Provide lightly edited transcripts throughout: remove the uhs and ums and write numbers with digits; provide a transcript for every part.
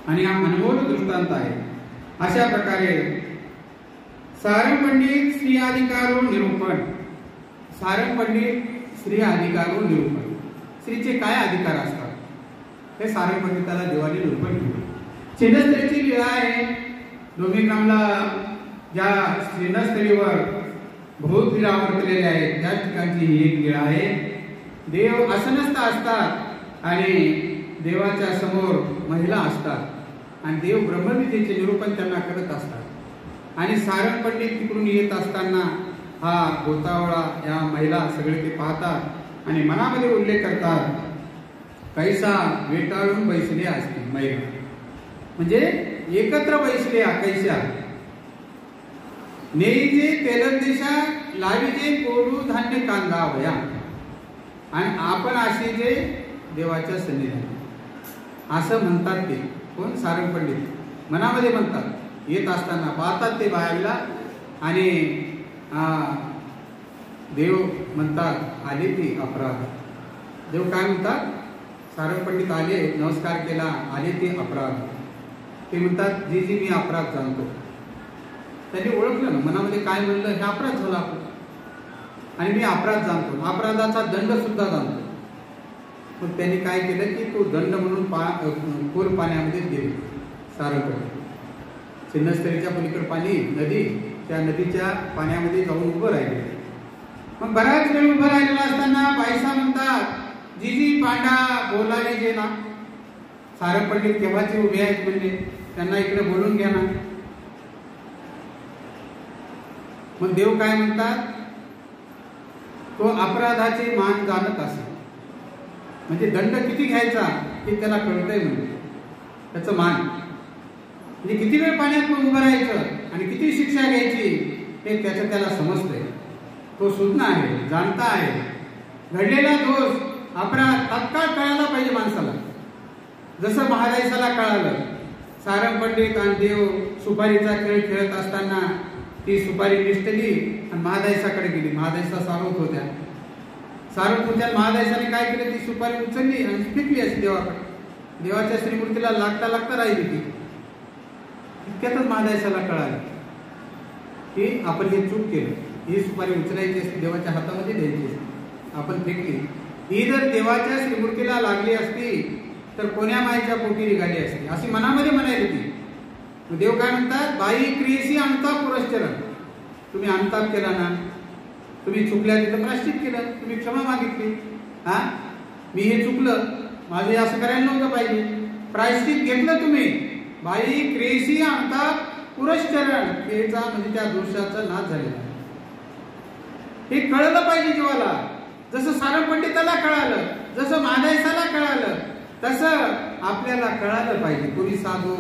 आणि हा अनमोल दृष्टांत आहे. अशा प्रकारे सारंग पंडित स्त्री अधिकारो निरूपण, सारंग पंडित स्त्री अधिकारो निरूपण, स्त्रीचे काय अधिकार असतात हे सारंग पंडिताला देवाने निरूपण केले. छिन्नस्थळीची लीळा आहे. डोंबिग्रामला ज्या छिन्नस्थळीवर बहुत लीळा वर्तलेल्या आहेत त्या ठिकाणची ही एक लीळा आहे. देव आसनस्थ असतात आणि देवाच्या समोर महिला असतात आणि देव ब्रह्मविद्येचे निरूपण त्यांना करत असतात. आणि सारंग पंडित तिकडून येत असताना हा गोतावळा या महिला सगळे ते पाहतात आणि मनामध्ये उल्लेख करतात, कैसा वेटाळून बैसले असतील महिला, म्हणजे एकत्र बैसल्या कैसा, नेईजे तेलंदेशा लावीजे कोडू धान्य कांदा वया, आणि आपण असे जे देवाच्या सन्निधानी असं म्हणतात. ते कोण? सारंग पंडित मनामध्ये म्हणतात. येत असताना पाहतात ते बायाला आणि देव म्हणतात आले ते अपराध. देव काय म्हणतात? सारंग पंडित आले, नमस्कार केला, आले ते अपराध. ते म्हणतात जी जी मी अपराध जाणतो. त्यांनी ओळखलं ना मनामध्ये काय म्हणलं, हे अपराध झाला आपण आणि मी अपराध जाणतो, अपराधाचा दंड सुद्धा जाणतो. मग त्यांनी काय केलं की तो दंड म्हणून खोल पाण्यामध्ये गेले. सारंग पंडित छिन्नस्थळीच्या पलीकडे पाणी नदी, त्या नदीच्या पाण्यामध्ये जाऊन उभं राहिले. मग बराच वेळ उभं राहिलेला असताना बायसा म्हणतात, जीजी पांडा बोलायला जे ना. सारंग पंडित केव्हाचे उभे आहेत म्हणजे त्यांना इकडे बोलून घ्या ना. मग देव काय म्हणतात, तो अपराधाचे मान जाणत असे, म्हणजे दंड किती घ्यायचा हे त्याला कळतंय. म्हणजे त्याचं मान म्हणजे किती वेळ पाण्यात उभं राहायचं आणि किती शिक्षा घ्यायची हे त्याचं त्याला समजतंय. तो सुज्ञ आहे, जाणता आहे. घडलेला दोष अपराध तात्काळ कळायला पाहिजे माणसाला, जसं महादायसाला कळालं. सारंग पंडित आणि देव सुपारीचा खेळ खेळत असताना ती सुपारी निष्ठली आणि महादायसाकडे गेली. महादायसा सारवत होत्या. सारवत होत्या. महादायसाने काय केलं, ती सुपारी उचलली आणि फेकली अशी देवाकडे. देवाच्या श्रीमूर्तीला लागता लागता राहिली ती. इतक्यातच महादायसाला कळालं की आपण हे चूक केलं. ही सुपारी उचलायची असते, देवाच्या हातामध्ये द्यायची असते, आपण फेकली. ही जर देवाच्या श्रीमूर्तीला लागली असती तर कोण्या मायेच्या पोटी निघाली असती, अशी मनामध्ये म्हणायली ती. देव काय म्हणतात, बाई क्रियेशी अंताप पुरश्चरण. तुम्ही अंताप केला ना, तुम्ही चुकल्या तिथं प्रायश्चित केलं, तुम्ही क्षमा मागितली. हा मी हे चुकलं, माझे असं करायला नव्हतं पाहिजे, प्रायश्चित घेतलं तुम्ही. बाई क्रियेशी अंताप पुरश्चरण, क्रियेचा म्हणजे त्या दोषाचा नाश झालेला. हे कळलं पाहिजे जीवाला. जसं सारंग पंडिताला कळालं, जसं महादायसाला कळालं, तसं आपल्याला कळालं पाहिजे. कोणी साधू,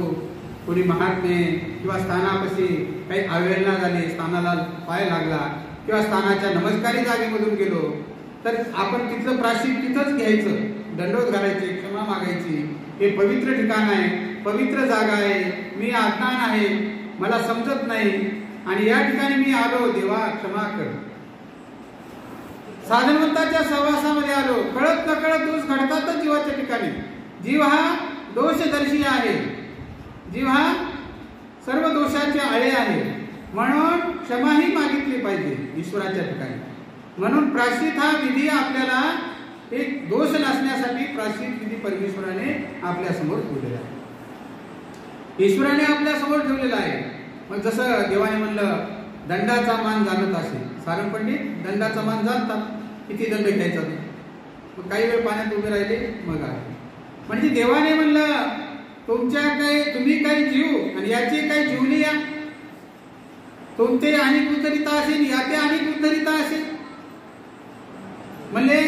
कोणी महात्मे किंवा स्थानापाशी काही अवहेलना झाली, स्थानाला पाय लागला किंवा स्थानाच्या नमस्कारी जागेमधून गेलो तर आपण तिथलं प्रायश्चित तिथंच घ्यायचं, दंडवत घालायचे, क्षमा मागायची. हे पवित्र ठिकाण आहे, पवित्र जागा आहे, मी अज्ञान आहे, मला समजत नाही आणि या ठिकाणी मी आलो, देवा क्षमा कर. साधनवंताच्या सहवासामध्ये आलो, कळत नकळत दोष घडतातच जीवाच्या ठिकाणी. जीव हा दोषदर्शी आहे, जीव हा सर्व दोषाचे आळे आहे. म्हणून क्षमाही मागितली पाहिजे ईश्वराच्या ठिकाणी. म्हणून प्रायश्चित हा विधी आपल्याला एक दोष नसण्यासाठी प्रायश्चित विधी परमेश्वराने आपल्या समोर ठेवलेला आहे, ईश्वराने आपल्या समोर ठेवलेला आहे. मग जसं देवाने म्हणलं दंडाचा मान जाणत असेल, सारंग पंडित दंडाचा मान जाणतात, किती दंड घ्यायचा. मग काही वेळ पाण्यात उभे राहिले, मग आहे म्हणजे देवाने म्हणलं तुमच्या काही तुम्ही काही जीव आणि याचे काही जीवली या, तुमचे अनेक उद्धरिता असेल, याचे अनेक उद्धरिता असेल. म्हणले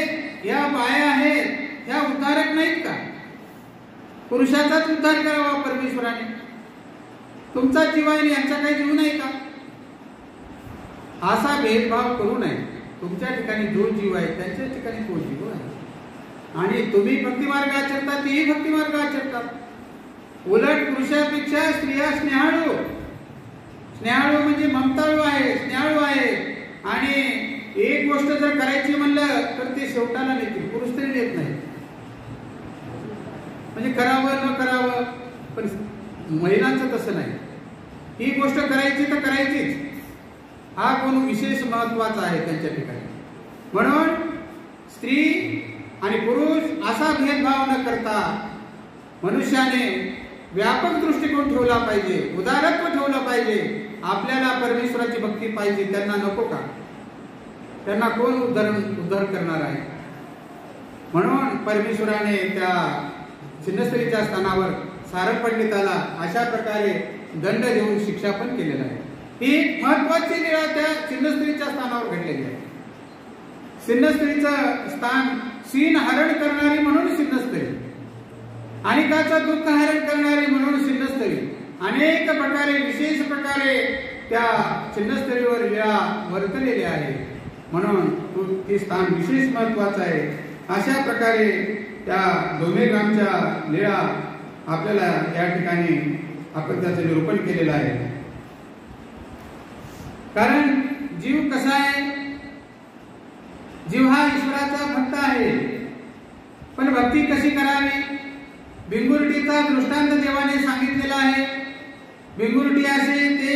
या बाया आहेत, या उद्धारक नाहीत का? पुरुषाचाच उद्धार करावा परमेश्वराने. तुमचा जीव आहे, यांचा काही जीव नाही का? असा भेदभाव करू नये. तुमच्या ठिकाणी जो जीव आहे त्यांच्या ठिकाणी तो जीव आहे. आणि तुम्ही भक्तिमार्ग आचरता, तेही भक्तिमार्ग आचरतात. उलट पुरुषापेक्षा स्त्रिया स्नेहाळू, स्नेहाळू म्हणजे ममताळू आहे, स्नेहाळू आहे. आणि एक गोष्ट जर करायची म्हणलं तर ते शेवटाला नेतील, पुरुष तरी नेत नाही. म्हणजे करावं न करावं पण महिलांचं तसं नाही, ही गोष्ट करायची तर करायचीच, हा गुण विशेष महत्वाचा आहे त्यांच्या ठिकाणी. म्हणून स्त्री आणि पुरुष असा भेदभाव न करता मनुष्याने व्यापक दृष्टिकोन ठेवला पाहिजे, उदारत्व ठेवलं पाहिजे. आपल्याला परमेश्वराची भक्ती पाहिजे, त्यांना नको का? त्यांना कोण उद्धार करणार आहे? म्हणून परमेश्वराने त्या चिन्हस्त्रीच्या स्थानावर सारंग पंडिताला अशा प्रकारे दंड देऊन शिक्षा पण केलेला आहे. ही महत्वाची लीळा त्या चिन्हस्त्रीच्या स्थानावर घडलेली आहे. चिन्हस्त्रीचं स्थान सीन हरण करणारी म्हणून चिन्हस्त्री, अनेकाचं दुःख हरण करणारी म्हणून चिन्हस्त्री, अनेक प्रकारे विशेष प्रकारे त्या चिन्हस्त्रीवर लीळा वर्तलेली आहे. म्हणून ते स्थान विशेष महत्वाचं आहे. अशा प्रकारे त्या डोमेग्रामच्या लीळा आपल्याला या ठिकाणी आपण त्याचं निरूपण केलेलं आहे. कारण जीव कसा आहे, जीव हा ईश्वराचा भक्त आहे, पण भक्ती कशी करावी? भिंगुरटीचा दृष्टांत देवाने सांगितलेला आहे. भिंगुरटी असे ते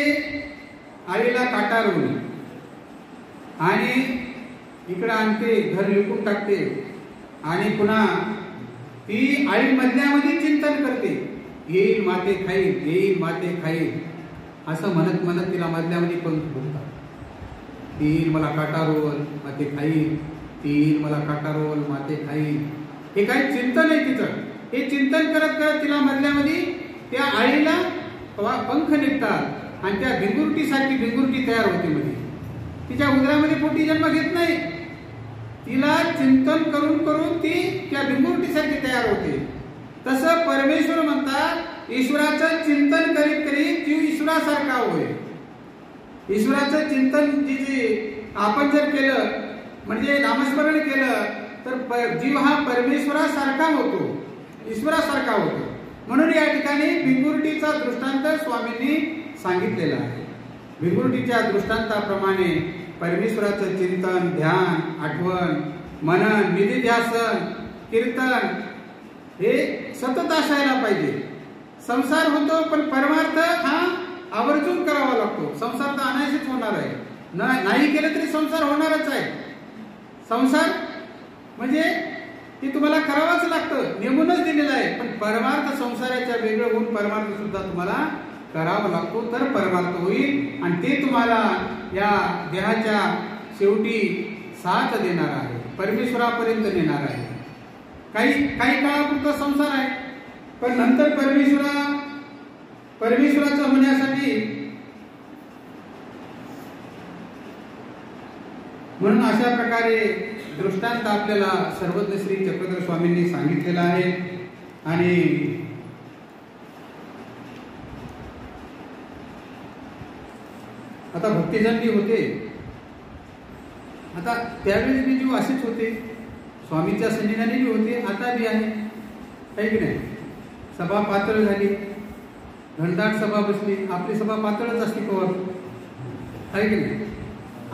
आईला काटारून आणि इकडं आणते, घर लिपून टाकते आणि पुन्हा ती आई मधल्यामध्ये चिंतन करते, येईल माते खाईल, येईल माते खाईल असं म्हणत म्हणत तिला मधल्यामध्ये पंख बोलतात. ती मला काटारोल माते खाईल, ती मला काटारोल माते खाईल. हे काही चिंतन आहे तिचं. हे चिंतन करत करत तिला मधल्यामध्ये त्या आईला पंख निघतात आणि त्या भिंगुरटीसाठी भिंगुरटी तयार होते. मध्ये तिच्या उदरामध्ये पोटी जन्म घेत नाही, तिला चिंतन करून करून ती त्या भिंगुरटीसाठी तयार होते. तसं परमेश्वर म्हणतात, ईश्वराचं चिंतन करीत करीत जीव ईश्वरासारखा होय. ईश्वराचं चिंतन जे आपण जर केलं म्हणजे नामस्मरण केलं तर जीव हा परमेश्वरासारखा होतो, ईश्वरासारखा होतो. म्हणून या ठिकाणी भिंगुरटीचा दृष्टांत स्वामींनी सांगितलेला आहे. भिंगुरटीच्या दृष्टांताप्रमाणे परमेश्वराचं चिंतन, ध्यान, आठवण, मनन, निधिध्यासन, कीर्तन हे सतत असायला पाहिजे. संसार होतो पण परमार्थ हा आवर्जून करावा लागतो. संसार तर अनायसेच होणार आहे, नाही केलं तरी संसार होणारच आहे. संसार म्हणजे ते तुम्हाला करावंच लागतं, नेमूनच दिलेलं आहे. पण परमार्थ संसाराच्या वेगळं होऊन परमार्थ सुद्धा तुम्हाला करावा लागतो, तर परमार्थ होईल आणि ते तुम्हाला या देहाच्या शेवटी साथ देणार आहे, परमेश्वरापर्यंत नेणार आहे. काही काळापुरता संसार आहे, पण नंतर परमेश्वराचं होण्यासाठी म्हणून अशा प्रकारे दृष्टांत आपल्याला सर्वज्ञ श्री चक्रधर स्वामींनी सांगितलेला आहे. आणि आता भक्तिजन बी होते, आता त्यावेळेस बी जीव असेच होते, स्वामीच्या सन्निधानी बी होते, आता बी आहे की नाही. सभा पातळ झाली, घनदाट सभा बसली, आपली सभा पातळच असते कवर, आहे की नाही.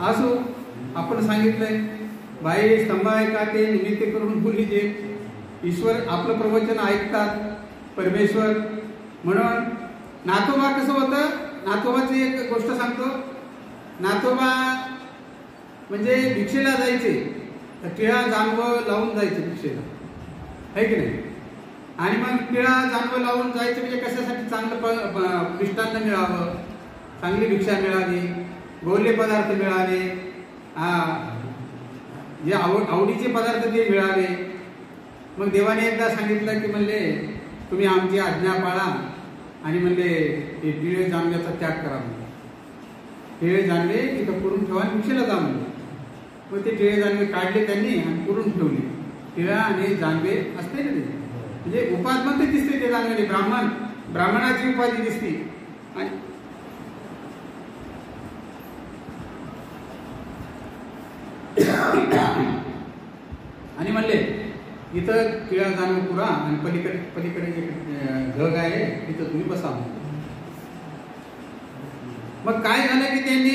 असो, आपण सांगितलंय बाई स्तंभाय का ते निमित्त करून बोलीजे. ईश्वर आपलं प्रवचन ऐकतात, परमेश्वर. म्हणून नाथोबा कसं होतं, नाथोबाची एक गोष्ट सांगतो. नाथोबा म्हणजे भिक्षेला जायचे, तर टिळा जानवं लावून जायचे भिक्षेला, आहे की नाही. आणि मग टिळा जानवं लावून जायचे म्हणजे कशासाठी, चांगलं मिष्टान्न मिळावं, चांगली भिक्षा मिळावी, गोडले पदार्थ मिळावे, जे आवडीचे पदार्थ ते मिळावे. मग देवाने एकदा सांगितलं की म्हणले तुम्ही आमची आज्ञा पाळा आणि म्हणले हे टिळे जानव्याचा त्याग करा. म्हणले टिळे जानवे तिथं पुरून ठेवा, भिक्षेला जा म्हणले. मग ते टिळे जानवे काढले त्यांनी आणि पुरून ठेवले. टिळा आणि जानवे असते ना, ते म्हणजे उपाधमध्ये दिसते ते जानवे, ब्राह्मणाची उपाधी दिसते. आणि म्हणले इथं टिळा जानव पुरा आणि पलीकडे जे घग आहे तिथं तुम्ही बसा. मग काय झालं की त्यांनी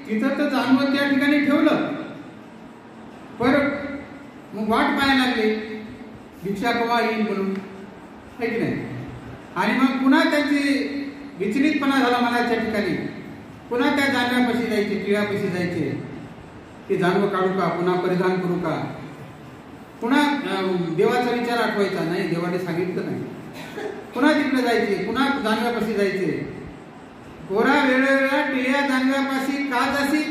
तिथं तर जानव त्या ठिकाणी ठेवलं, परत मग वाट पाहायला लागली भिक्षा केव्हा येईल म्हणून, आहे की नाही. आणि मग पुन्हा त्यांची विचलितपणा झाला मनाच्या ठिकाणी. पुन्हा त्या जानव्यापाशी जायचे, टिळ्यापाशी जायचे की जानवं काढू का, पुन्हा परिधान करू का. पुन्हा देवाचा विचार आठवायचा, नाही देवाने सांगितलं नाही. पुन्हा तिकडे जायचे, पुन्हा जानव्यापाशी जायचे. गोरा वेळोवेळा टिळ्या जानव्यापाशी का जाशी.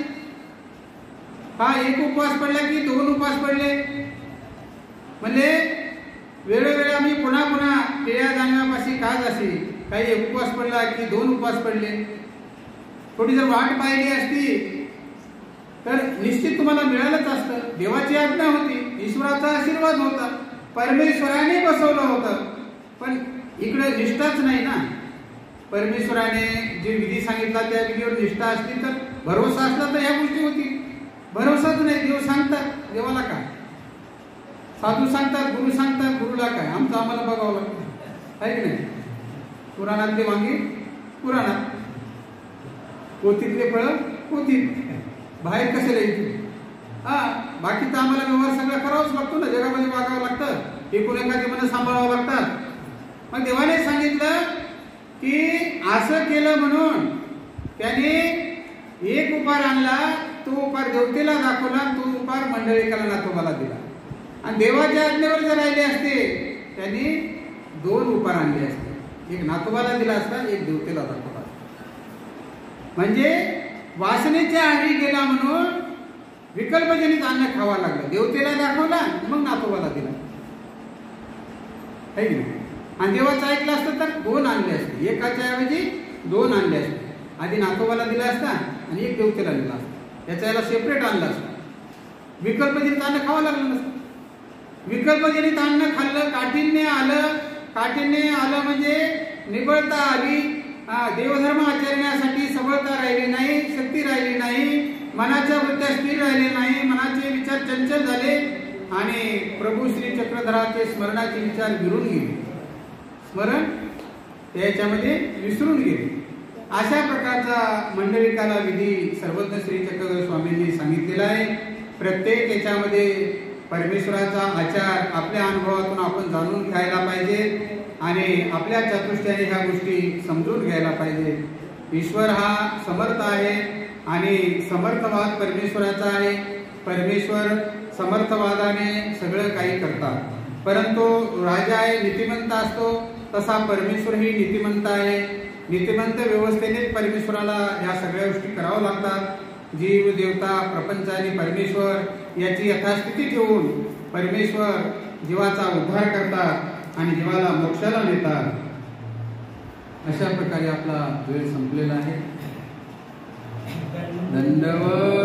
हा एक उपवास पडला की 2 उपवास पडले. म्हणजे वेळोवेळा मी पुन्हा पुन्हा टिळ्या जानव्यापाशी का जाशी. काही एक उपवास पडला की 2 उपवास पडले. थोडी जर वाट पाहिली असती तर निश्चित तुम्हाला मिळालंच असतं. देवाची आज्ञा होती, ईश्वराचा आशीर्वाद होता, परमेश्वराने बसवलं होतं. पण इकडे निष्ठाच नाही ना. परमेश्वराने जे विधी सांगितला त्या विधीवर निष्ठा असली तर, भरोसा असला तर ह्या गोष्टी होती. भरोसाच नाही. देव सांगतात, देवाला काय. साधू सांगतात, गुरु सांगतात, गुरुला काय. आमचं आम्हाला बघावं लागतं, आहे की नाही. पुराणातले वांगे पुराणात, पोथीतले फळं पोथीत, बाहेर कसे लिहायचे. बाकी तर आम्हाला व्यवहार सगळं करावंच लागतो ना. जगामध्ये वागावं लागतं, एकूण एखादी मन सांभाळावं लागतात. मग देवाने सांगितलं की असं केलं म्हणून त्याने एक उपार आणला, तो उपार देवतेला दाखवला, तो उपार मंडळीकाला नातोबाला दिला. आणि देवाच्या आज्ञेवर जर राहिले असते त्यांनी 2 उपार आणले असते. एक नातोबाला दिला असता, एक देवतेला दाखवला असता. म्हणजे वासनेच्या आधी गेला म्हणून विकल्पजनित अन्न खावा लागलं. देवतेला दाखवला, मग नातोबाला दिला, है की नाही. आणि देवाचं ऐकलं असतं तर 2 आणले असते. एकाच्या ऐवजी 2 आणले असते. आधी नातोबाला दिला असता आणि एक देवतेला दिला असता. त्याचा याला सेपरेट आणला असता. विकल्पजनित अन्न खावं लागलं नसतं. विकल्पजनित अन्न खाल्लं, काठीण्य आलं. काठीण्य आलं म्हणजे निबळता आली. देवधर्म आचरण्यासाठी सबळता राहिली नाही, शक्ती राहिली नाही, मनाच्या वृत्त्या स्थिर राहिले नाही, मनाचे विचार चंचल झाले आणि प्रभू श्री चक्रधराचे स्मरणाचे विचार विरून गेले. स्मरण त्याच्यामध्ये विसरून गेले. अशा प्रकारचा मंडलिकाला विधी सर्वज्ञ श्री चक्रधर स्वामींनी सांगितलेला आहे. प्रत्येक याच्यामध्ये परमेश्वराचा आचार आपल्या अनुभवातून आपण जाणून घ्यायला पाहिजे आणि आपल्या चातुर्याने ह्या गोष्टी समजून घ्यायला पाहिजे. ईश्वर हा समर्थ आहे आणि समर्थवाद परमेश्वराचा आहे. परमेश्वर समर्थवादाने सगळं काही करतात. परंतु राजा आहे, नीतिमंत असतो, तसा परमेश्वरही नीतिमंत आहे. नीतिमंत व्यवस्थेने परमेश्वराला ह्या सगळ्या गोष्टी कराव्या लागतात. जीव, देवता, प्रपंच आणि परमेश्वर याची यथास्थिती ठेवून परमेश्वर जीवाचा उद्धार करतात आणि जीवाला मोक्षाला नेतात. अशा प्रकारे आपला वेळ संपलेला आहे. दंडवत